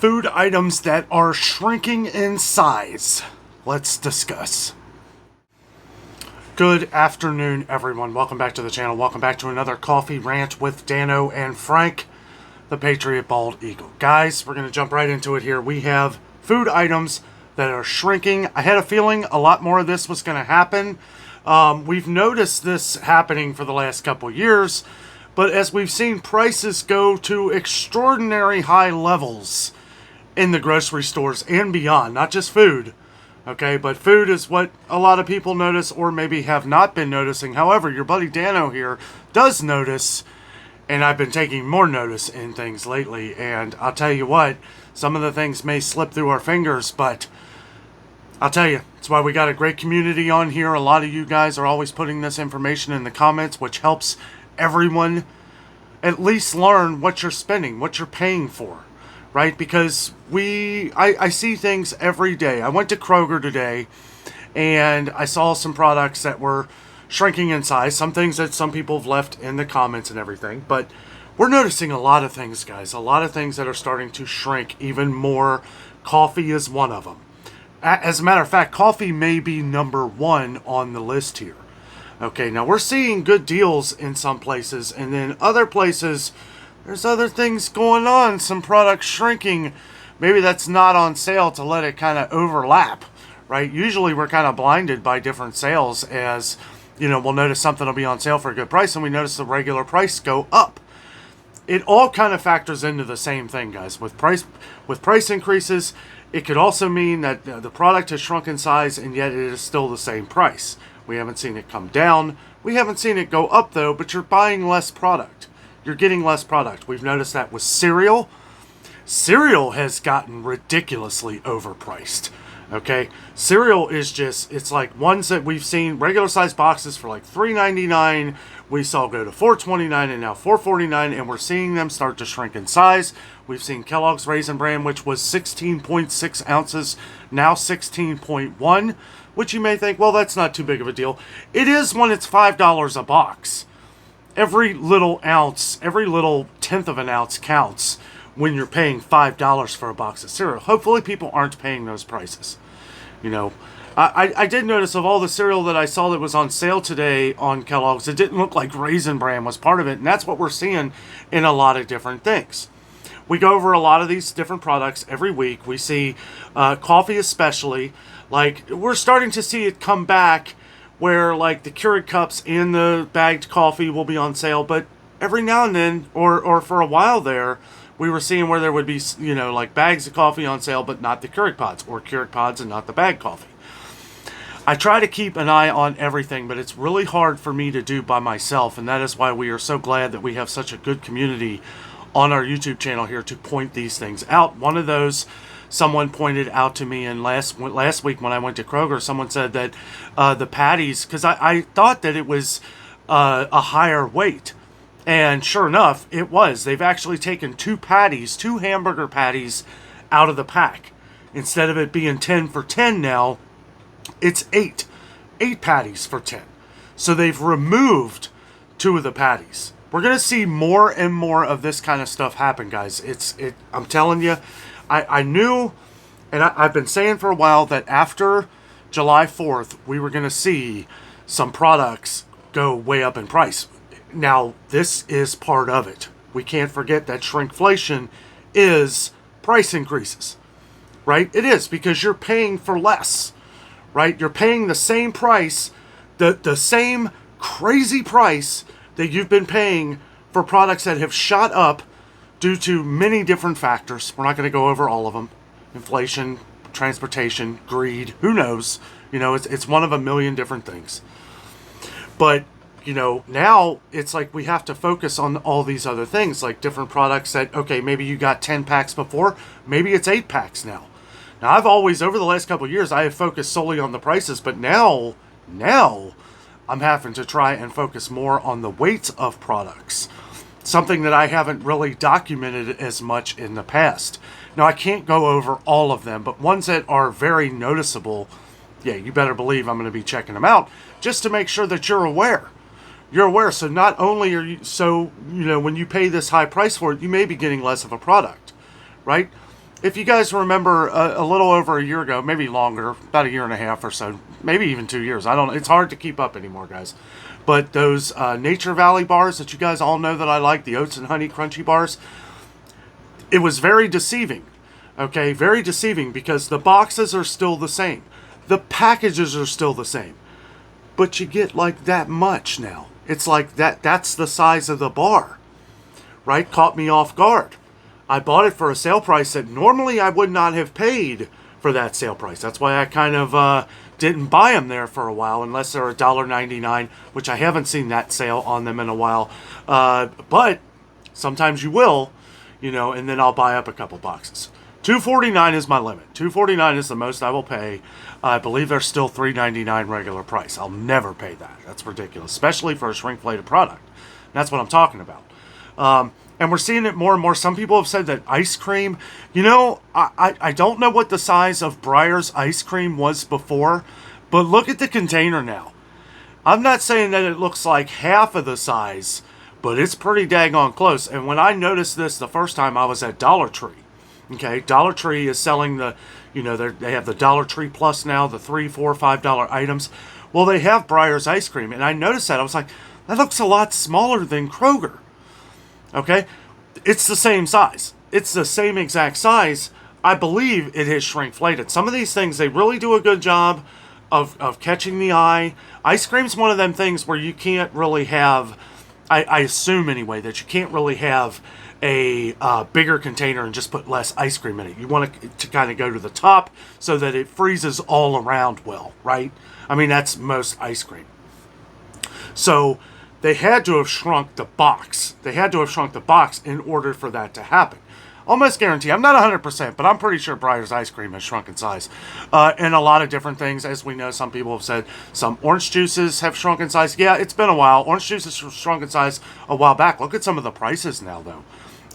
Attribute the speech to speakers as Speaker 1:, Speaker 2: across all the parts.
Speaker 1: food items that are shrinking in size. Let's discuss. Good afternoon, everyone. Welcome back to the channel. Welcome back to another coffee rant with Dano and Frank, the Patriot Bald Eagle. Guys, we're going to jump right into it here. We have food items that are shrinking. I had a feeling a lot more of this was going to happen. We've noticed this happening for the last couple years, but as we've seen prices go to extraordinary high levels in the grocery stores and beyond, not just food, okay, but food is what a lot of people notice or maybe have not been noticing. However, your buddy Dano here does notice, and I've been taking more notice in things lately, and I'll tell you what, some of the things may slip through our fingers, but I'll tell you, it's why we got a great community on here. A lot of you guys are always putting this information in the comments, which helps everyone at least learn what you're spending, what you're paying for, right? Because I see things every day. I went to Kroger today and I saw some products that were shrinking in size, some things that some people have left in the comments and everything, but we're noticing a lot of things, guys, a lot of things that are starting to shrink even more. Coffee is one of them. As a matter of fact, coffee may be number one on the list here. Okay, now we're seeing good deals in some places, and then other places, there's other things going on, some products shrinking. Maybe that's not on sale to let it kind of overlap, right? Usually we're kind of blinded by different sales as, you know, we'll notice something will be on sale for a good price, and we notice the regular price go up. It all kind of factors into the same thing, guys. With price increases, it could also mean that the product has shrunk in size, and yet it is still the same price. We haven't seen it come down. We haven't seen it go up, though, but you're buying less product. You're getting less product. We've noticed that with cereal. Cereal has gotten ridiculously overpriced. Okay? Cereal is just, it's like ones that we've seen, regular size boxes for like $3.99. We saw go to $4.29 and now $4.49, and we're seeing them start to shrink in size. We've seen Kellogg's Raisin Bran, which was 16.6 ounces, now 16.1, which you may think, well, that's not too big of a deal. It is when it's $5 a box. Every little ounce, every little tenth of an ounce counts when you're paying $5 for a box of cereal. Hopefully people aren't paying those prices. You know, I did notice of all the cereal that I saw that was on sale today on Kellogg's, it didn't look like Raisin Bran was part of it, and that's what we're seeing in a lot of different things. We go over a lot of these different products every week. We see coffee especially. Like, we're starting to see it come back where, like, the Keurig cups and the bagged coffee will be on sale. But every now and then, or for a while there, we were seeing where there would be, you know, like bags of coffee on sale, but not the Keurig pods, or Keurig pods and not the bagged coffee. I try to keep an eye on everything, but it's really hard for me to do by myself, and that is why we are so glad that we have such a good community on our YouTube channel here to point these things out. One of those, someone pointed out to me in last week when I went to Kroger, someone said that the patties, because I thought that it was a higher weight, and sure enough, it was. They've actually taken two hamburger patties out of the pack. Instead of it being 10 for 10 now, it's 8 patties for 10. So they've removed 2 of the patties. We're going to see more and more of this kind of stuff happen, guys. I'm telling you, I knew, and I've been saying for a while that after July 4th, we were going to see some products go way up in price. Now, this is part of it. We can't forget that shrinkflation is price increases, right? It is, because you're paying for less, right? You're paying the same price, the same crazy price that you've been paying for products that have shot up due to many different factors. We're not going to go over all of them. Inflation, transportation, greed, who knows? You know, it's one of a million different things. But, you know, now it's like we have to focus on all these other things, like different products that, okay, maybe you got 10 packs before, maybe it's 8 packs now. Now, I've always, over the last couple of years, I have focused solely on the prices, but now I'm having to try and focus more on the weights of products. Something that I haven't really documented as much in the past. Now, I can't go over all of them, but ones that are very noticeable, yeah, you better believe I'm going to be checking them out just to make sure that you're aware. You're aware, so not only are you, so, you know, when you pay this high price for it, you may be getting less of a product, right? if you guys remember a little over a year ago, maybe longer, about a year and a half or so, maybe even 2 years. I don't know. It's hard to keep up anymore, guys. But those Nature Valley bars that you guys all know that I like, the oats and honey crunchy bars, it was very deceiving. Okay, very deceiving because the boxes are still the same. The packages are still the same. But you get like that much now. It's like that's the size of the bar. Right? Caught me off guard. I bought it for a sale price that normally I would not have paid for that sale price. That's why I kind of didn't buy them there for a while, unless they're $1.99, which I haven't seen that sale on them in a while. But sometimes you will, and then I'll buy up a couple boxes. $2.49 is my limit. $2.49 is the most I will pay. I believe they're still $3.99 regular price. I'll never pay that. That's ridiculous, especially for a shrinkflated product. That's what I'm talking about. And we're seeing it more and more. Some people have said that ice cream, I don't know what the size of Breyer's ice cream was before, but look at the container now. I'm not saying that it looks like half of the size, but it's pretty daggone close. And when I noticed this the first time, I was at Dollar Tree. Okay, Dollar Tree is selling they have the Dollar Tree Plus now, the $3, $4, $5 items. Well, they have Breyer's ice cream, and I noticed that. I was like, that looks a lot smaller than Kroger. Okay, it's the same size. It's the same exact size. I believe it is shrinkflated. Some of these things, they really do a good job of catching the eye. Ice cream's one of them things where you can't really have, I assume anyway, that you can't really have a bigger container and just put less ice cream in it. You want it to kind of go to the top so that it freezes all around well, right? I mean, that's most ice cream. So they had to have shrunk the box. They had to have shrunk the box in order for that to happen. Almost guarantee. I'm not 100%, but I'm pretty sure Breyer's ice cream has shrunk in size. And a lot of different things. As we know, some people have said some orange juices have shrunk in size. Yeah, it's been a while. Orange juices shrunk in size a while back. Look at some of the prices now, though.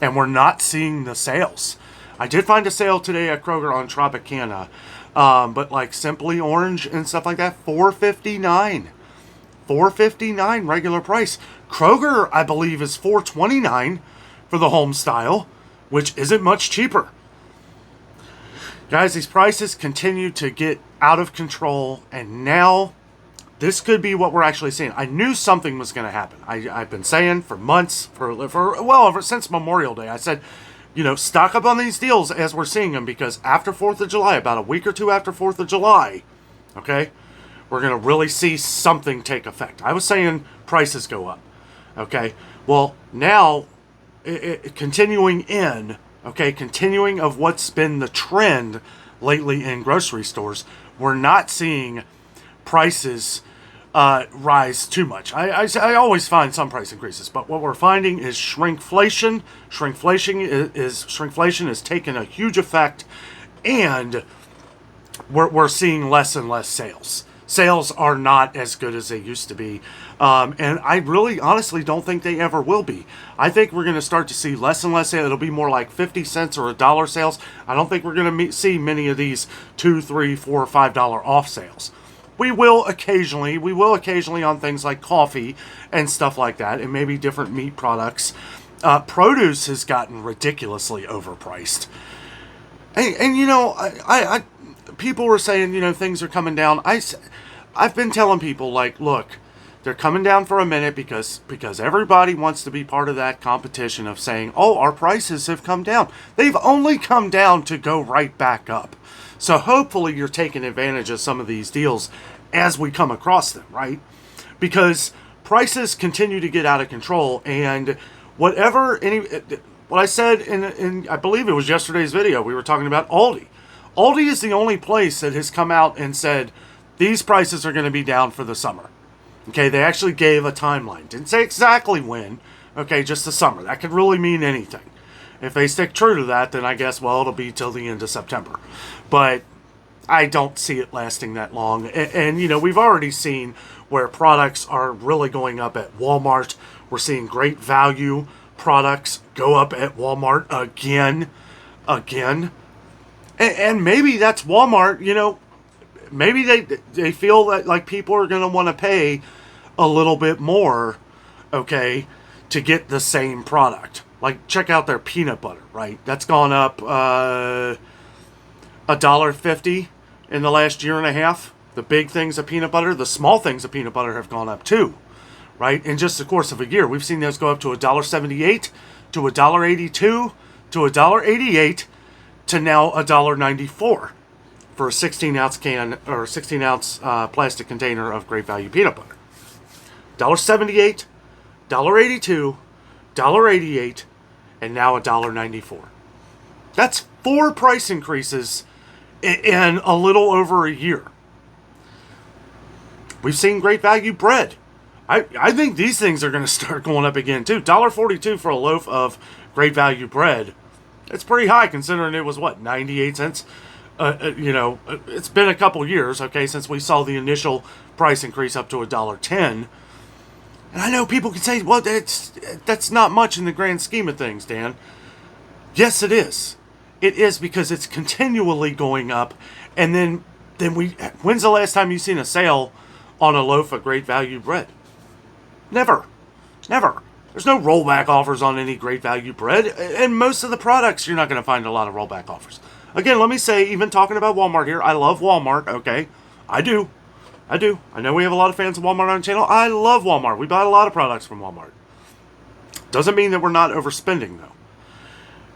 Speaker 1: And we're not seeing the sales. I did find a sale today at Kroger on Tropicana. But like Simply Orange and stuff like that, $4.59. $4.59 regular price. Kroger, I believe, is $4.29 for the home style, which isn't much cheaper. Guys, these prices continue to get out of control, and now this could be what we're actually seeing. I knew something was going to happen. I've been saying for months, ever since Memorial Day, I said, stock up on these deals as we're seeing them, because after 4th of July, about a week or two after 4th of July, okay, we're going to really see something take effect. I was saying prices go up, okay? Well, now, continuing of what's been the trend lately in grocery stores, we're not seeing prices rise too much. I always find some price increases, but what we're finding is shrinkflation. Shrinkflation is taking a huge effect, and we're seeing less and less sales. Sales are not as good as they used to be. And I really honestly don't think they ever will be. I think we're going to start to see less and less sales. It'll be more like 50 cents or $1 sales. I don't think we're going to see many of these $2, $3, $4, $5 off sales. We will occasionally on things like coffee and stuff like that, and maybe different meat products. Produce has gotten ridiculously overpriced. And people were saying, things are coming down. I've been telling people, like, look, they're coming down for a minute because everybody wants to be part of that competition of saying, oh, our prices have come down. They've only come down to go right back up. So hopefully you're taking advantage of some of these deals as we come across them, right? Because prices continue to get out of control, and what I said in I believe it was yesterday's video, we were talking about Aldi. Aldi is the only place that has come out and said these prices are going to be down for the summer. Okay, they actually gave a timeline. Didn't say exactly when. Okay, just the summer. That could really mean anything. If they stick true to that, then I guess, well, it'll be till the end of September. But I don't see it lasting that long. And we've already seen where products are really going up at Walmart. We're seeing great value products go up at Walmart again. And maybe that's Walmart, maybe they feel that like people are going to want to pay a little bit more, okay, to get the same product. Like, check out their peanut butter, right? That's gone up $1.50 in the last year and a half. The big things of peanut butter, the small things of peanut butter have gone up too, right? In just the course of a year, we've seen those go up to $1.78, to $1.82, to $1.88, to now $1.94 for a 16-ounce can or 16-ounce plastic container of great value peanut butter. $1.78, $1.82, $1.88, and now $1.94. That's 4 price increases in a little over a year. We've seen great value bread. I think these things are going to start going up again too. $1.42 for a loaf of great value bread. It's pretty high considering it was, what, 98 cents? It's been a couple years, okay, since we saw the initial price increase up to $1.10. And I know people can say, well, that's not much in the grand scheme of things, Dan. Yes, it is. It is, because it's continually going up. And then when's the last time you've seen a sale on a loaf of great value bread? Never. There's no rollback offers on any great value bread. And most of the products, you're not going to find a lot of rollback offers. Again, let me say, even talking about Walmart here, I love Walmart, okay? I do. I know we have a lot of fans of Walmart on the channel. I love Walmart. We buy a lot of products from Walmart. Doesn't mean that we're not overspending, though.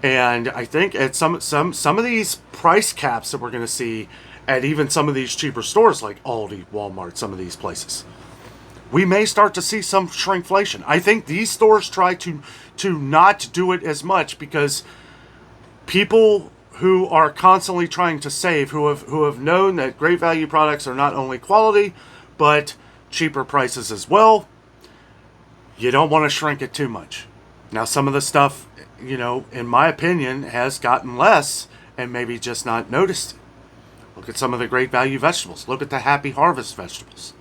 Speaker 1: And I think at some of these price caps that we're going to see at even some of these cheaper stores like Aldi, Walmart, some of these places, we may start to see some shrinkflation. I think these stores try to not do it as much because people who are constantly trying to save, who have known that great value products are not only quality, but cheaper prices as well, you don't want to shrink it too much. Now, some of the stuff, in my opinion, has gotten less and maybe just not noticed. Look at some of the great value vegetables. Look at the Happy Harvest vegetables.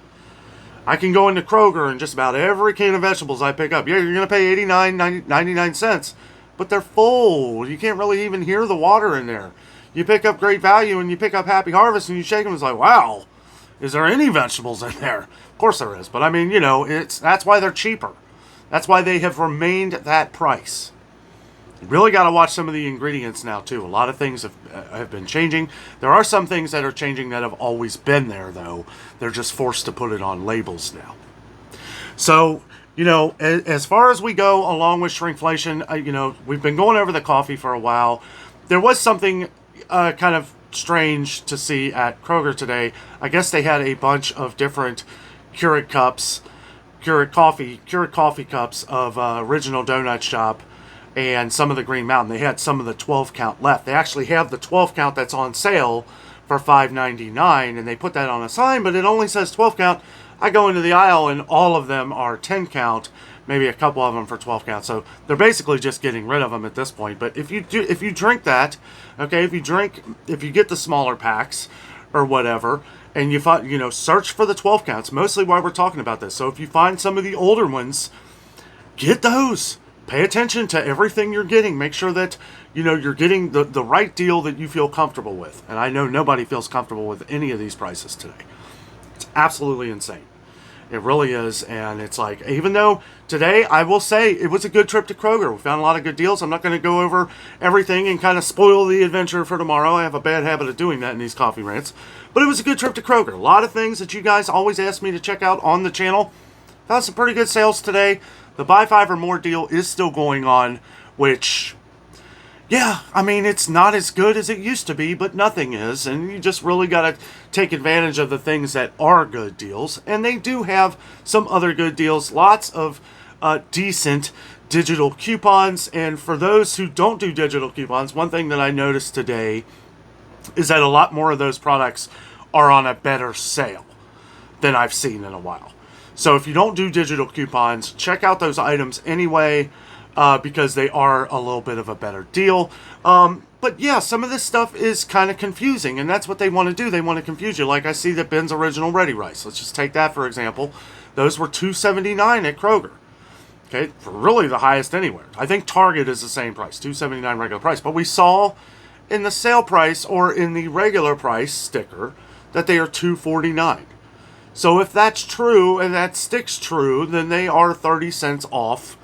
Speaker 1: I can go into Kroger and just about every can of vegetables I pick up, yeah, you're going to pay 99 cents. But they're full. You can't really even hear the water in there. You pick up great value and you pick up Happy Harvest and you shake them. It's like, wow, is there any vegetables in there? Of course there is. But I mean, that's why they're cheaper. That's why they have remained that price. You really got to watch some of the ingredients now too. A lot of things have been changing. There are some things that are changing that have always been there though. They're just forced to put it on labels now. So, as far as we go along with shrinkflation, we've been going over the coffee for a while. There was something kind of strange to see at Kroger today. I guess they had a bunch of different Keurig coffee cups of Original Donut Shop and some of the Green Mountain. They had some of the 12 count left. They actually have the 12 count that's on sale for $5.99, and they put that on a sign, but it only says 12 count. I go into the aisle and all of them are 10 count, maybe a couple of them for 12 count. So they're basically just getting rid of them at this point. But if you drink that, okay, if you get the smaller packs or whatever, and you find, search for the 12 counts, mostly why we're talking about this. So if you find some of the older ones, get those. Pay attention to everything you're getting. Make sure that, you're getting the right deal that you feel comfortable with. And I know nobody feels comfortable with any of these prices today. It's absolutely insane. It really is. And it's like, even though today, I will say, it was a good trip to Kroger. We found a lot of good deals. I'm not going to go over everything and kind of spoil the adventure for tomorrow. I have a bad habit of doing that in these coffee rants. But it was a good trip to Kroger. A lot of things that you guys always ask me to check out on the channel. Found some pretty good sales today. The buy 5 or more deal is still going on, which, yeah, I mean, it's not as good as it used to be, but nothing is. And you just really got to take advantage of the things that are good deals. And they do have some other good deals. Lots of decent digital coupons. And for those who don't do digital coupons, one thing that I noticed today is that a lot more of those products are on a better sale than I've seen in a while. So if you don't do digital coupons, check out those items anyway, because they are a little bit of a better deal. But yeah, some of this stuff is kind of confusing, and that's what they want to do. They want to confuse you. Like I see that Ben's Original Ready Rice. Let's just take that for example. Those were $2.79 at Kroger. Okay, for really the highest anywhere. I think Target is the same price, $2.79 regular price. But we saw in the sale price or in the regular price sticker that they are $2.49. So if that's true and that sticks true, then they are 30 cents off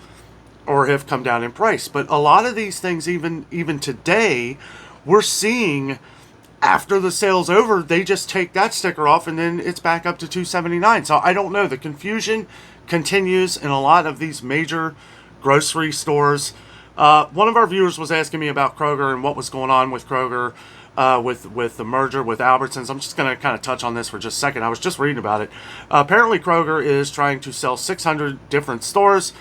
Speaker 1: or have come down in price. But a lot of these things, even today, we're seeing after the sale's over, they just take that sticker off and then it's back up to $2.79. So I don't know. The confusion continues in a lot of these major grocery stores. One of our viewers was asking me about Kroger and what was going on with Kroger with the merger with Albertsons. I'm just going to kind of touch on this for just a second. I was just reading about it. Apparently, Kroger is trying to sell 600 different stores.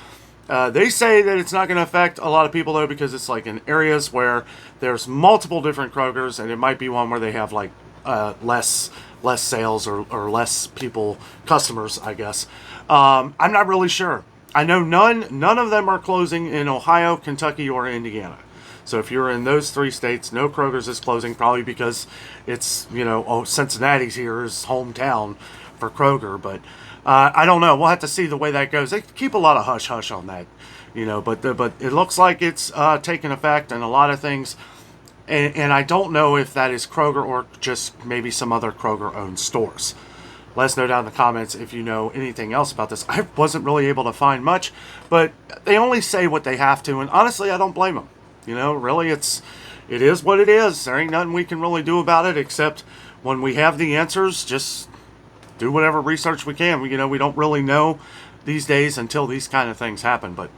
Speaker 1: They say that it's not going to affect a lot of people, though, because it's like in areas where there's multiple different Krogers, and it might be one where they have like less sales or less customers, I guess. I'm not really sure. I know none of them are closing in Ohio, Kentucky, or Indiana. So if you're in those 3 states, no Kroger's is closing, probably because it's, Cincinnati's here is hometown for Kroger. But I don't know. We'll have to see the way that goes. They keep a lot of hush-hush on that, but it looks like it's taking effect and a lot of things. And I don't know if that is Kroger or just maybe some other Kroger-owned stores. Let us know down in the comments if you know anything else about this. I wasn't really able to find much, but they only say what they have to, and honestly, I don't blame them. Really, it is what it is. There ain't nothing we can really do about it except when we have the answers, just do whatever research we can. We don't really know these days until these kind of things happen. But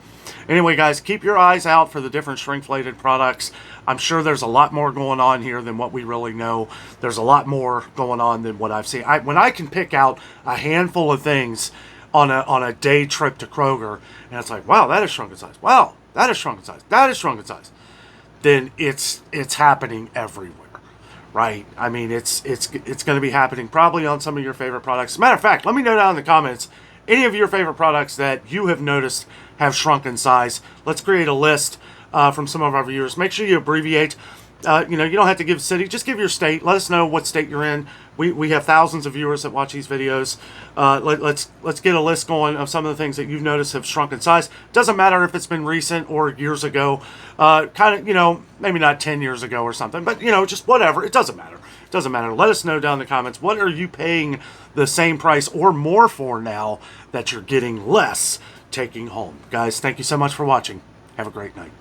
Speaker 1: anyway, guys, keep your eyes out for the different shrinkflated products. I'm sure there's a lot more going on here than what we really know. There's a lot more going on than what I've seen. When I can pick out a handful of things on a day trip to Kroger, and it's like, wow, that is shrunk in size. Wow, that is shrunk in size. That is shrunk in size. Then it's happening everywhere, right? I mean, it's going to be happening probably on some of your favorite products. As a matter of fact, let me know down in the comments any of your favorite products that you have noticed have shrunk in size. Let's create a list from some of our viewers. Make sure you abbreviate. You don't have to give city, just give your state. Let us know what state you're in. We have thousands of viewers that watch these videos. Let's get a list going of some of the things that you've noticed have shrunk in size. Doesn't matter if it's been recent or years ago. Maybe not 10 years ago or something, but just whatever. It doesn't matter. It doesn't matter. Let us know down in the comments. What are you paying the same price or more for now that you're getting less taking home? Guys, thank you so much for watching. Have a great night.